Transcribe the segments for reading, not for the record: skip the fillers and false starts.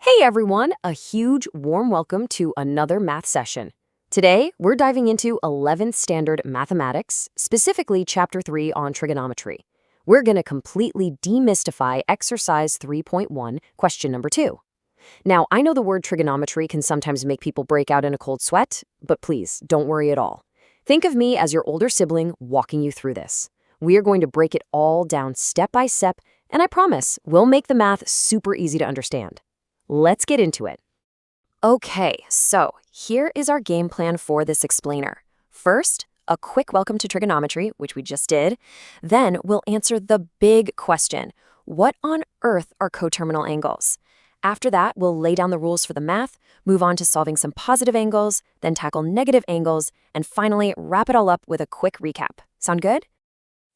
Hey everyone, a huge warm welcome to another math session. Today, we're diving into 11th Standard Mathematics, specifically Chapter 3 on Trigonometry. We're going to completely demystify Exercise 3.1, question number 2. Now, I know the word trigonometry can sometimes make people break out in a cold sweat, but please, don't worry at all. Think of me as your older sibling walking you through this. We are going to break it all down step by step, and I promise, we'll make the math super easy to understand. Let's get into it. Okay, so here is our game plan for this explainer. First, a quick welcome to trigonometry, which we just did. Then we'll answer the big question, what on earth are coterminal angles? After that, we'll lay down the rules for the math, move on to solving some positive angles, then tackle negative angles, and finally wrap it all up with a quick recap. Sound good?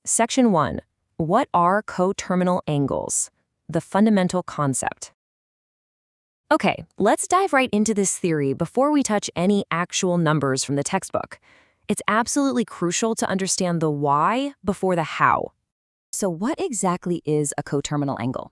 Section 1. What are coterminal angles? The fundamental concept. Okay, let's dive right into this theory before we touch any actual numbers from the textbook. It's absolutely crucial to understand the why before the how. So what exactly is a coterminal angle?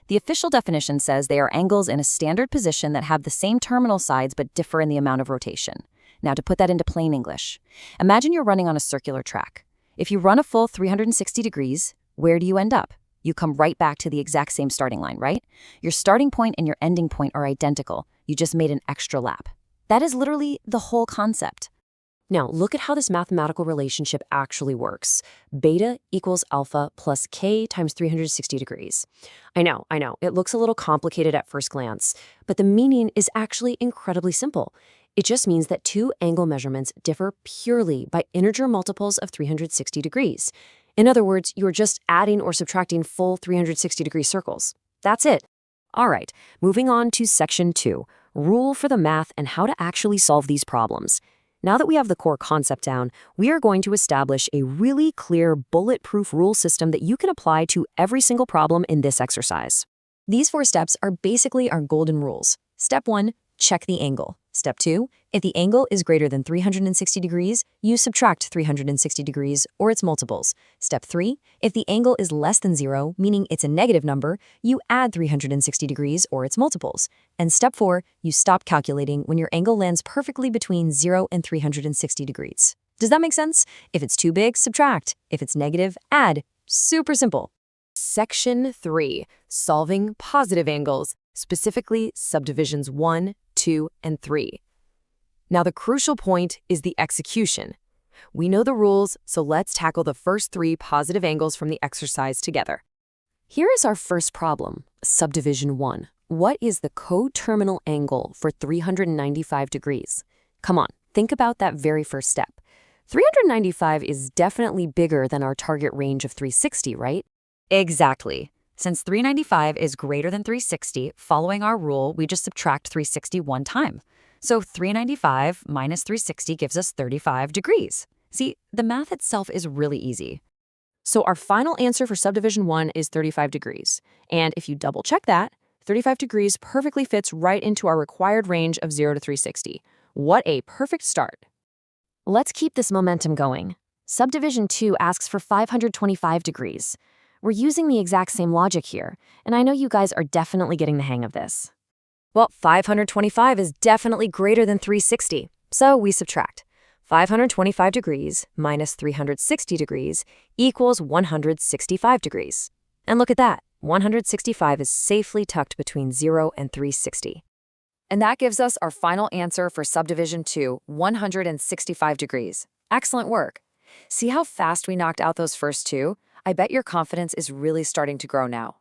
The official definition says they are angles in a standard position that have the same terminal sides but differ in the amount of rotation. Now to put that into plain English, imagine you're running on a circular track. If you run a full 360 degrees, where do you end up? You come right back to the exact same starting line, right? Your starting point and your ending point are identical. You just made an extra lap. That is literally the whole concept. Now, look at how this mathematical relationship actually works. Beta equals alpha plus k times 360 degrees. I know, it looks a little complicated at first glance, but the meaning is actually incredibly simple. It just means that two angle measurements differ purely by integer multiples of 360 degrees. In other words, you're just adding or subtracting full 360-degree circles. That's it. All right, moving on to Section 2, rule for the math and how to actually solve these problems. Now that we have the core concept down, we are going to establish a really clear, bulletproof rule system that you can apply to every single problem in this exercise. These 4 steps are basically our golden rules. Step 1, check the angle. Step 2, if the angle is greater than 360 degrees, you subtract 360 degrees or its multiples. Step 3, if the angle is less than 0, meaning it's a negative number, you add 360 degrees or its multiples. And step 4, you stop calculating when your angle lands perfectly between 0 and 360 degrees. Does that make sense? If it's too big, subtract. If it's negative, add. Super simple. Section 3, solving positive angles, specifically subdivisions 1, 2, and 3. Now the crucial point is the execution. We know the rules, so let's tackle the first 3 positive angles from the exercise together. Here is our first problem, subdivision 1. What is the coterminal angle for 395 degrees? Come on, think about that very first step. 395 is definitely bigger than our target range of 360, right? Exactly. Since 395 is greater than 360, following our rule, we just subtract 360 one time. So 395 minus 360 gives us 35 degrees. See, the math itself is really easy. So our final answer for subdivision 1 is 35 degrees. And if you double check that, 35 degrees perfectly fits right into our required range of 0 to 360. What a perfect start. Let's keep this momentum going. Subdivision 2 asks for 525 degrees. We're using the exact same logic here, and I know you guys are definitely getting the hang of this. Well, 525 is definitely greater than 360, so we subtract. 525 degrees minus 360 degrees equals 165 degrees. And look at that, 165 is safely tucked between 0 and 360. And that gives us our final answer for subdivision 2, 165 degrees. Excellent work. See how fast we knocked out those first 2? I bet your confidence is really starting to grow now.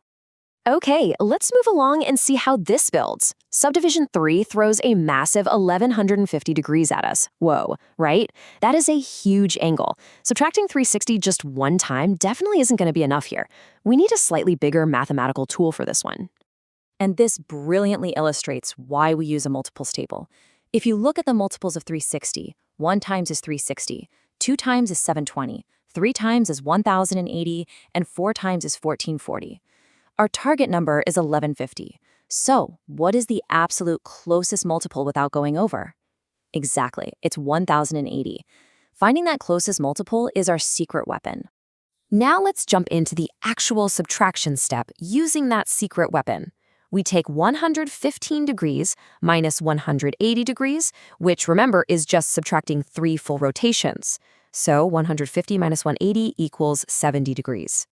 Okay, let's move along and see how this builds. Subdivision 3 throws a massive 1150 degrees at us. Whoa, right? That is a huge angle. Subtracting 360 just one time definitely isn't going to be enough here. We need a slightly bigger mathematical tool for this one. And this brilliantly illustrates why we use a multiples table. If you look at the multiples of 360, 1 times is 360, 2 times is 720, 3 times is 1080, and 4 times is 1440. Our target number is 1150. So, what is the absolute closest multiple without going over? Exactly, it's 1080. Finding that closest multiple is our secret weapon. Now let's jump into the actual subtraction step using that secret weapon. We take 115 degrees minus 180 degrees, which, remember, is just subtracting 3 full rotations. So 150 minus 180 equals 70 degrees.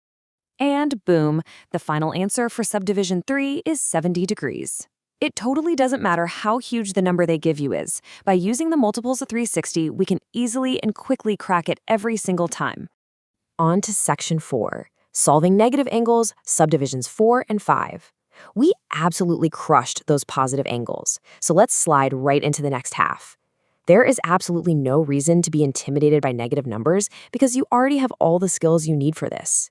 And boom, the final answer for subdivision 3 is 70 degrees. It totally doesn't matter how huge the number they give you is. By using the multiples of 360, we can easily and quickly crack it every single time. On to section 4, solving negative angles, subdivisions 4 and 5. We absolutely crushed those positive angles, so let's slide right into the next half. There is absolutely no reason to be intimidated by negative numbers because you already have all the skills you need for this.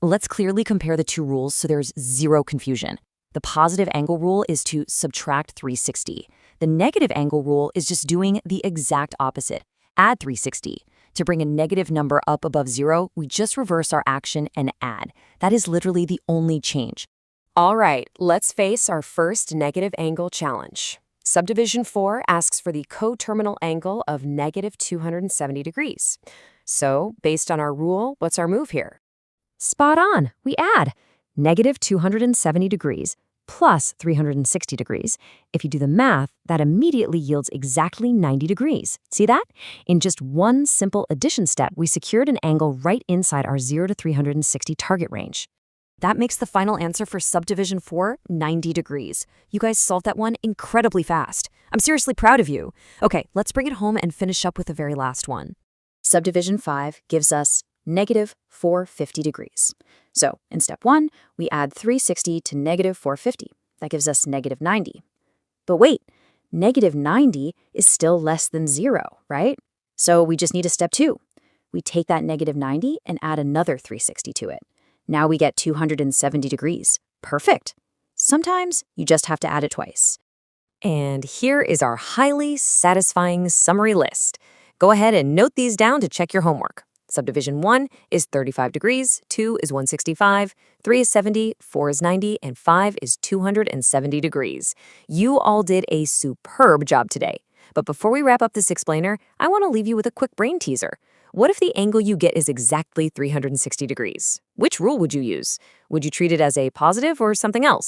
Let's clearly compare the two rules so there's zero confusion. The positive angle rule is to subtract 360. The negative angle rule is just doing the exact opposite. Add 360. To bring a negative number up above 0, we just reverse our action and add. That is literally the only change. All right, let's face our first negative angle challenge. Subdivision 4 asks for the coterminal angle of negative 270 degrees. So, based on our rule, what's our move here? Spot on, we add negative 270 degrees plus 360 degrees. If you do the math, that immediately yields exactly 90 degrees. See that? In just one simple addition step, we secured an angle right inside our 0 to 360 target range. That makes the final answer for subdivision 4 90 degrees. You guys solved that one incredibly fast. I'm seriously proud of you. Okay, let's bring it home and finish up with the very last one. Subdivision 5 gives us negative 450 degrees. So, in step 1, we add 360 to negative 450. That gives us negative 90. But wait, negative 90 is still less than 0, right? So we just need a step 2. We take that negative 90 and add another 360 to it. Now we get 270 degrees. Perfect. Sometimes you just have to add it twice. And here is our highly satisfying summary list. Go ahead and note these down to check your homework. Subdivision 1 is 35 degrees, 2 is 165, 3 is 70, 4 is 90, and 5 is 270 degrees. You all did a superb job today. But before we wrap up this explainer, I want to leave you with a quick brain teaser. What if the angle you get is exactly 360 degrees? Which rule would you use? Would you treat it as a positive or something else?